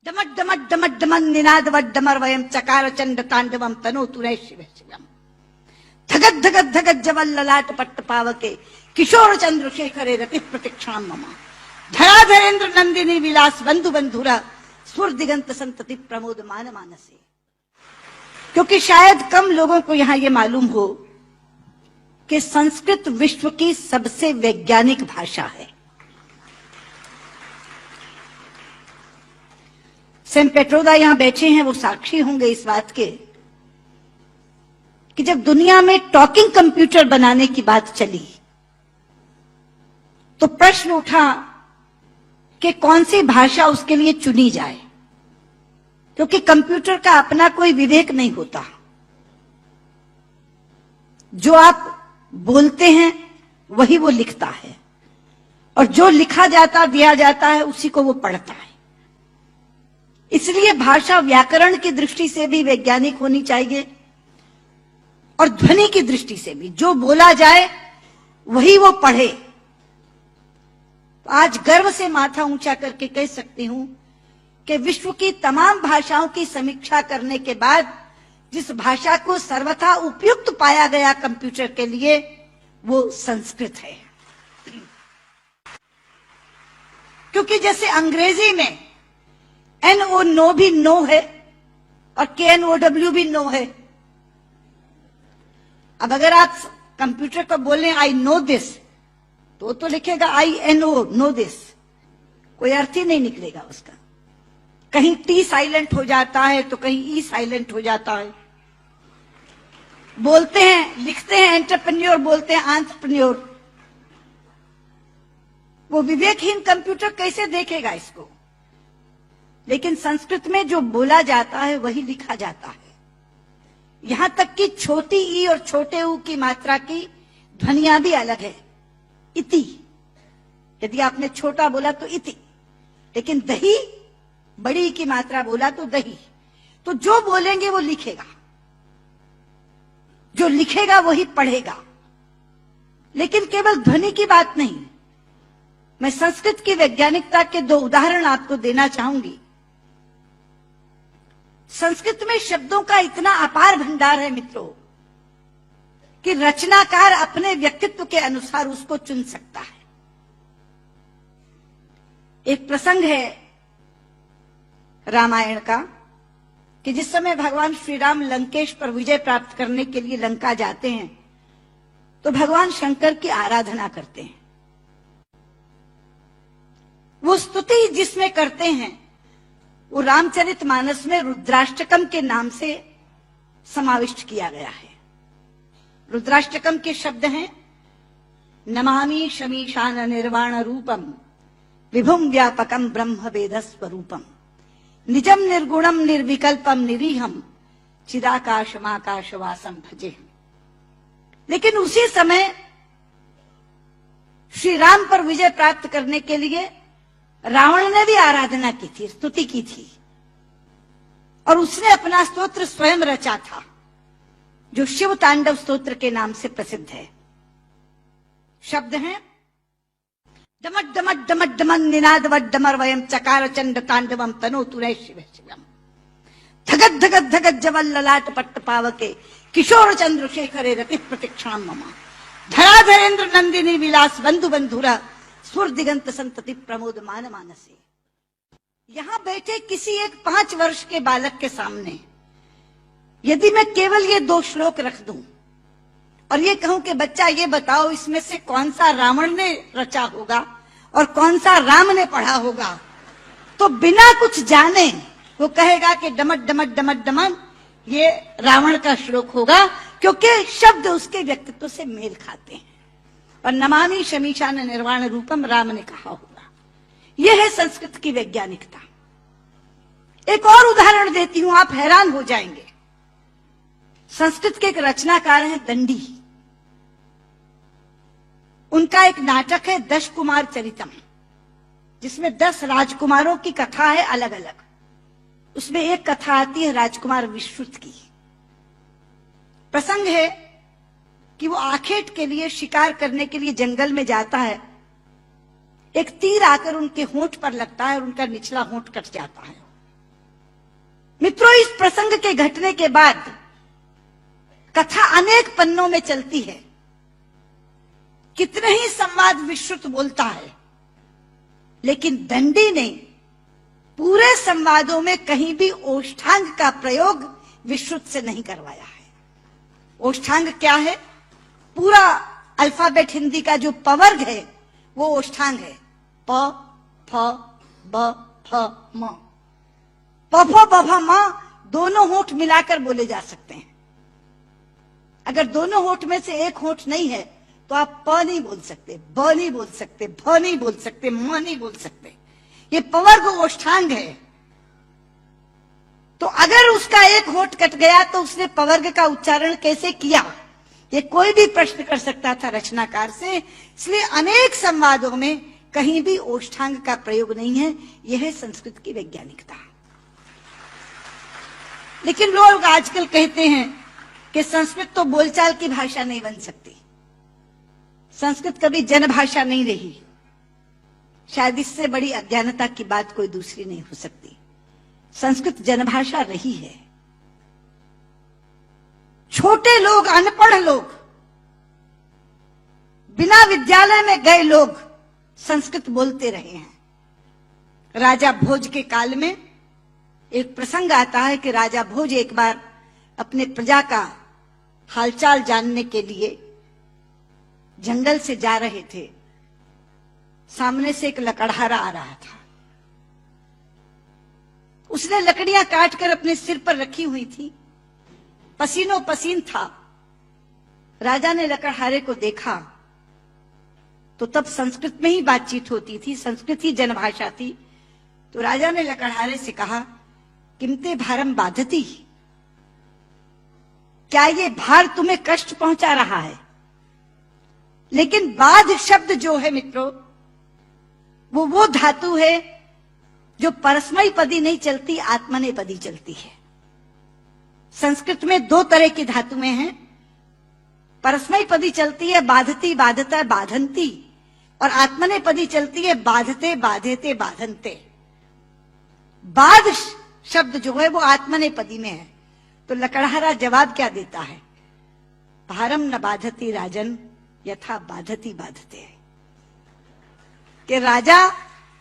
डमट डमट डमट demon Ninad वड्डमर वयम चकार चंड तांडवम तनो तुरे शिव शिवम धगत धगत धगत जवल ललाट पट्ट पावके किशोर चंद्रशेखरे रति प्रतिक्षण मम धराधरेन्द्र नंदिनी विलास बंधु बंधुरा स्वर दिगंत संतति प्रमोद मान मानसे। क्योंकि शायद कम लोगों को यहां यह मालूम हो कि संस्कृत विश्व की सबसे वैज्ञानिक भाषा है। सेम पेट्रोदा यहां बैठे हैं, वो साक्षी होंगे इस बात के कि जब दुनिया में टॉकिंग कंप्यूटर बनाने की बात चली तो प्रश्न उठा कि कौन सी भाषा उसके लिए चुनी जाए, क्योंकि कंप्यूटर का अपना कोई विवेक नहीं होता। जो आप बोलते हैं वही वो लिखता है और जो लिखा जाता दिया जाता है उसी को वो पढ़ता है। इसलिए भाषा व्याकरण की दृष्टि से भी वैज्ञानिक होनी चाहिए और ध्वनि की दृष्टि से भी। जो बोला जाए वही वो पढ़े। आज गर्व से माथा ऊंचा करके कह सकती हूं कि विश्व की तमाम भाषाओं की समीक्षा करने के बाद जिस भाषा को सर्वथा उपयुक्त पाया गया कंप्यूटर के लिए वो संस्कृत है। क्योंकि जैसे अंग्रेजी में NO नो भी नो है और KNOW भी नो है। अब अगर आप कंप्यूटर को बोलें आई नो दिस तो लिखेगा INO नो दिस, कोई अर्थ ही नहीं निकलेगा उसका। कहीं T साइलेंट हो जाता है तो कहीं E साइलेंट हो जाता है। बोलते हैं लिखते हैं एंटरप्रेन्योर, बोलते हैं एंटरप्रेन्योर। वो विवेकहीन कंप्यूटर कैसे देखेगा इसको? लेकिन संस्कृत में जो बोला जाता है वही लिखा जाता है। यहां तक कि छोटी ई और छोटे ऊ की मात्रा की ध्वनियां भी अलग है। इति, यदि आपने छोटा बोला तो इति, लेकिन दही बड़ी की मात्रा बोला तो दही। तो जो बोलेंगे वो लिखेगा, जो लिखेगा वही पढ़ेगा। लेकिन केवल ध्वनि की बात नहीं, मैं संस्कृत की वैज्ञानिकता के दो उदाहरण आपको देना चाहूंगी। संस्कृत में शब्दों का इतना अपार भंडार है मित्रों कि रचनाकार अपने व्यक्तित्व के अनुसार उसको चुन सकता है। एक प्रसंग है रामायण का कि जिस समय भगवान श्री राम लंकेश पर विजय प्राप्त करने के लिए लंका जाते हैं तो भगवान शंकर की आराधना करते हैं। वो स्तुति जिसमें करते हैं वो रामचरितमानस में रुद्राष्टकम के नाम से समाविष्ट किया गया है। रुद्राष्टकम के शब्द हैं नमामि शमीशान निर्वाण रूपम विभुम व्यापकम ब्रह्म वेद स्वरूपम निजम निर्गुणम निर्विकल्पम निरीहम चिदाकाशमाकाशवासम भजे। लेकिन उसी समय श्री राम पर विजय प्राप्त करने के लिए रावण ने भी आराधना की थी, स्तुति की थी, और उसने अपना स्तोत्र स्वयं रचा था जो शिव तांडव स्तोत्र के नाम से प्रसिद्ध है। शब्द हैं डमट डमट डमट डमन निनाद वड्डमर वयम चकार चंड तांडवम तनो तुरे शिव शिवम धगत धगत धगत जवल ललाट पट्ट पावके किशोर चंद्रशेखरे रति प्रतिक्षण मम धराधरेन्द्र नंदिनी विलास बंधु बंधुरा स्वर दिगंत संतति प्रमोद मान मानसे। यहां बैठे किसी एक 5 वर्ष के बालक के सामने यदि मैं केवल ये 2 श्लोक रख दूं और ये कहूं कि बच्चा ये बताओ इसमें से कौन सा रावण ने रचा होगा और कौन सा राम ने पढ़ा होगा, तो बिना कुछ जाने वो कहेगा कि डमट डमट डमट डमन ये रावण का श्लोक होगा, क्योंकि शब्द उसके व्यक्तित्व से मेल खाते हैं। और नमामि शमीशान निर्वाण रूपम राम ने कहा होगा। यह है संस्कृत की वैज्ञानिकता। एक और उदाहरण देती हूं, आप हैरान हो जाएंगे। संस्कृत के एक रचनाकार हैं दंडी। उनका एक नाटक है 10 कुमार चरितम, जिसमें 10 राजकुमारों की कथा है अलग अलग। उसमें एक कथा आती है राजकुमार विश्रुत की। प्रसंग है कि वो आखेट के लिए शिकार करने के लिए जंगल में जाता है। एक तीर आकर उनके होंठ पर लगता है और उनका निचला होंठ कट जाता है। मित्रों, इस प्रसंग के घटने के बाद कथा अनेक पन्नों में चलती है। कितने ही संवाद विश्रुत बोलता है, लेकिन दंडी ने पूरे संवादों में कहीं भी ओष्ठांग का प्रयोग विश्रुत से नहीं करवाया है। ओष्ठांग क्या है? पूरा अल्फाबेट हिंदी का जो पवर्ग है वो ओष्ठांग है। प, फ, ब, फ, म। प, फ, ब, फ, म दोनों होंठ मिलाकर बोले जा सकते हैं। अगर दोनों होंठ में से एक होंठ नहीं है तो आप प नहीं बोल सकते, ब नहीं बोल सकते, भ नहीं बोल सकते, म नहीं बोल सकते। ये पवर्ग ओष्ठांग है। तो अगर उसका एक होंठ कट गया तो उसने पवर्ग का उच्चारण कैसे किया, ये कोई भी प्रश्न कर सकता था रचनाकार से। इसलिए अनेक संवादों में कहीं भी ओष्ठांग का प्रयोग नहीं है। यह है संस्कृत की वैज्ञानिकता। लेकिन लोग आजकल कहते हैं कि संस्कृत तो बोलचाल की भाषा नहीं बन सकती, संस्कृत कभी जनभाषा नहीं रही। शायद इससे बड़ी अज्ञानता की बात कोई दूसरी नहीं हो सकती। संस्कृत जनभाषा रही है। छोटे लोग, अनपढ़ लोग, बिना विद्यालय में गए लोग संस्कृत बोलते रहे हैं। राजा भोज के काल में एक प्रसंग आता है कि राजा भोज एक बार अपने प्रजा का हालचाल जानने के लिए जंगल से जा रहे थे। सामने से एक लकड़हारा आ रहा था। उसने लकड़ियां काटकर अपने सिर पर रखी हुई थी, पसीनों पसीन था। राजा ने लकड़हारे को देखा तो तब संस्कृत में ही बातचीत होती थी, संस्कृत ही जनभाषा थी। तो राजा ने लकड़हारे से कहा, किमते भारम बाधती, क्या ये भार तुम्हें कष्ट पहुंचा रहा है? लेकिन बाध शब्द जो है मित्रों, वो धातु है जो परस्मयी पदी नहीं चलती, आत्मनेपदी चलती है। संस्कृत में दो तरह की धातुएं हैं। परस्मयी पदी चलती है बाधती, बाधता, बाधंती, और आत्मनेपदी चलती है बाधते, बाधेते, बाधनते। बाध शब्द जो है वो आत्मनेपदी में है। तो लकड़हारा जवाब क्या देता है? भारम न बाधती राजन यथा बाधती बाधते। कि राजा,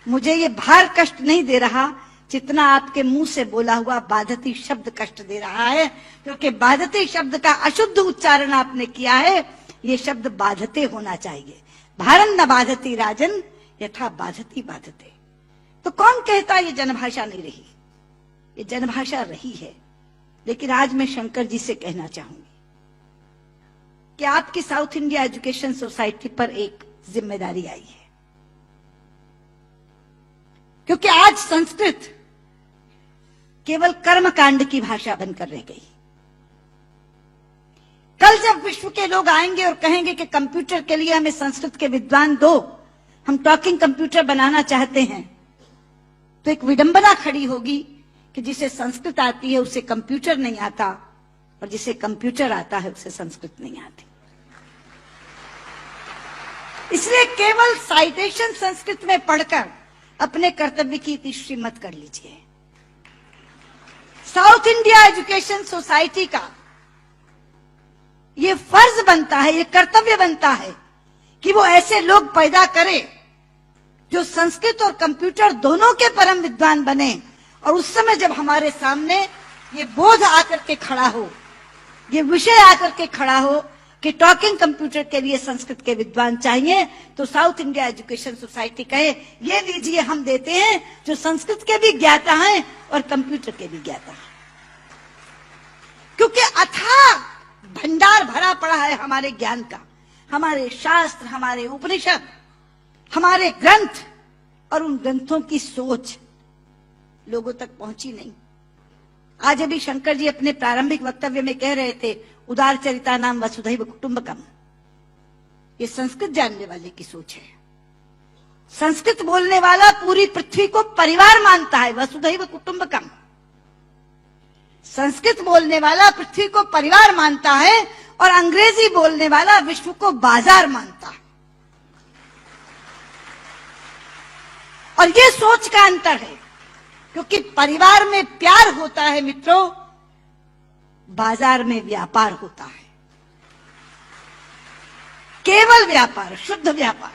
मुझे ये भार कष्ट नहीं दे रहा जितना आपके मुंह से बोला हुआ बाधती शब्द कष्ट दे रहा है, क्योंकि बाधती शब्द का अशुद्ध उच्चारण आपने किया है। ये शब्द बाधते होना चाहिए। भारम न बाधती राजन यथा बाधती बाधते। तो कौन कहता ये जनभाषा नहीं रही? ये जनभाषा रही है। लेकिन आज मैं शंकर जी से कहना चाहूंगी कि आपकी साउथ इंडिया एजुकेशन सोसाइटी पर एक जिम्मेदारी आई है, क्योंकि आज संस्कृत केवल कर्मकांड की भाषा बनकर रह गई। कल जब विश्व के लोग आएंगे और कहेंगे कि कंप्यूटर के लिए हमें संस्कृत के विद्वान दो, हम टॉकिंग कंप्यूटर बनाना चाहते हैं, तो एक विडंबना खड़ी होगी कि जिसे संस्कृत आती है उसे कंप्यूटर नहीं आता, और जिसे कंप्यूटर आता है उसे संस्कृत नहीं आती। इसलिए केवल साइटेशन संस्कृत में पढ़कर अपने कर्तव्य की तीसरी मत कर लीजिए। साउथ इंडिया एजुकेशन सोसाइटी का ये फर्ज बनता है, ये कर्तव्य बनता है कि वो ऐसे लोग पैदा करे जो संस्कृत और कंप्यूटर दोनों के परम विद्वान बने। और उस समय जब हमारे सामने ये बोध आकर के खड़ा हो, ये विषय आकर के खड़ा हो कि टॉकिंग कंप्यूटर के लिए संस्कृत के विद्वान चाहिए, तो साउथ इंडिया एजुकेशन सोसाइटी कहे, ये लीजिए हम देते हैं जो संस्कृत के भी ज्ञाता हैं और कंप्यूटर के भी ज्ञाता हैं। क्योंकि अथाह भंडार भरा पड़ा है हमारे ज्ञान का, हमारे शास्त्र, हमारे उपनिषद, हमारे ग्रंथ, और उन ग्रंथों की सोच लोगों तक पहुंची नहीं। आज अभी शंकर जी अपने प्रारंभिक वक्तव्य में कह रहे थे, उदार चरिता नाम वसुधैव कुटुंबकम। ये संस्कृत जानने वाले की सोच है। संस्कृत बोलने वाला पूरी पृथ्वी को परिवार मानता है, वसुधैव कुटुंबकम। संस्कृत बोलने वाला पृथ्वी को परिवार मानता है, और अंग्रेजी बोलने वाला विश्व को बाजार मानता है। और ये सोच का अंतर है। क्योंकि परिवार में प्यार होता है मित्रों, बाजार में व्यापार होता है, केवल व्यापार, शुद्ध व्यापार।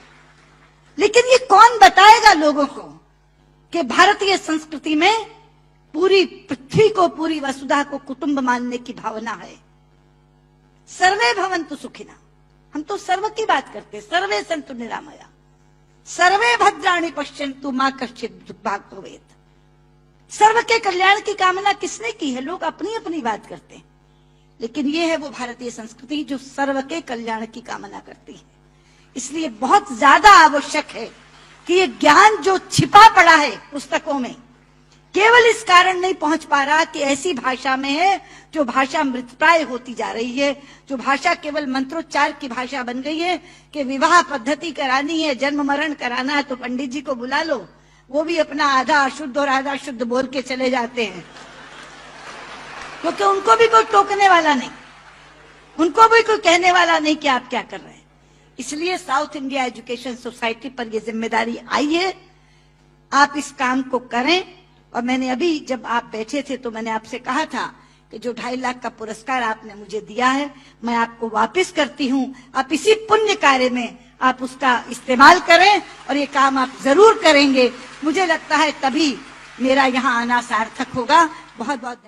लेकिन ये कौन बताएगा लोगों को कि भारतीय संस्कृति में पूरी पृथ्वी को, पूरी वसुधा को कुटुंब मानने की भावना है। सर्वे भवन्तु सुखिनः, हम तो सर्व की बात करते हैं, सर्वे सन्तु निरामया, सर्वे भद्राणि पश्यन्तु मा कश्चित् दुर्भाग् भवेत्। सर्व के कल्याण की कामना किसने की है? लोग अपनी अपनी बात करते हैं, लेकिन ये है वो भारतीय संस्कृति जो सर्व के कल्याण की कामना करती है। इसलिए बहुत ज्यादा आवश्यक है कि ये ज्ञान जो छिपा पड़ा है पुस्तकों में, केवल इस कारण नहीं पहुंच पा रहा कि ऐसी भाषा में है जो भाषा मृतप्राय होती जा रही है, जो भाषा केवल मंत्रोच्चार की भाषा बन गई है कि विवाह पद्धति करानी है, जन्म मरण कराना है तो पंडित जी को बुला लो, वो भी अपना आधा अशुद्ध और आधा शुद्ध बोल के चले जाते हैं, क्योंकि उनको भी कोई टोकने वाला नहीं, उनको भी कोई कहने वाला नहीं कि आप क्या कर रहे हैं। इसलिए साउथ इंडिया एजुकेशन सोसाइटी पर यह जिम्मेदारी आई है, आप इस काम को करें। और मैंने अभी जब आप बैठे थे तो मैंने आपसे कहा था कि जो 2.5 लाख का पुरस्कार आपने मुझे दिया है मैं आपको वापस करती हूं, आप इसी पुण्य कार्य में आप उसका इस्तेमाल करें और ये काम आप जरूर करेंगे। मुझे लगता है तभी मेरा यहाँ आना सार्थक होगा। बहुत बहुत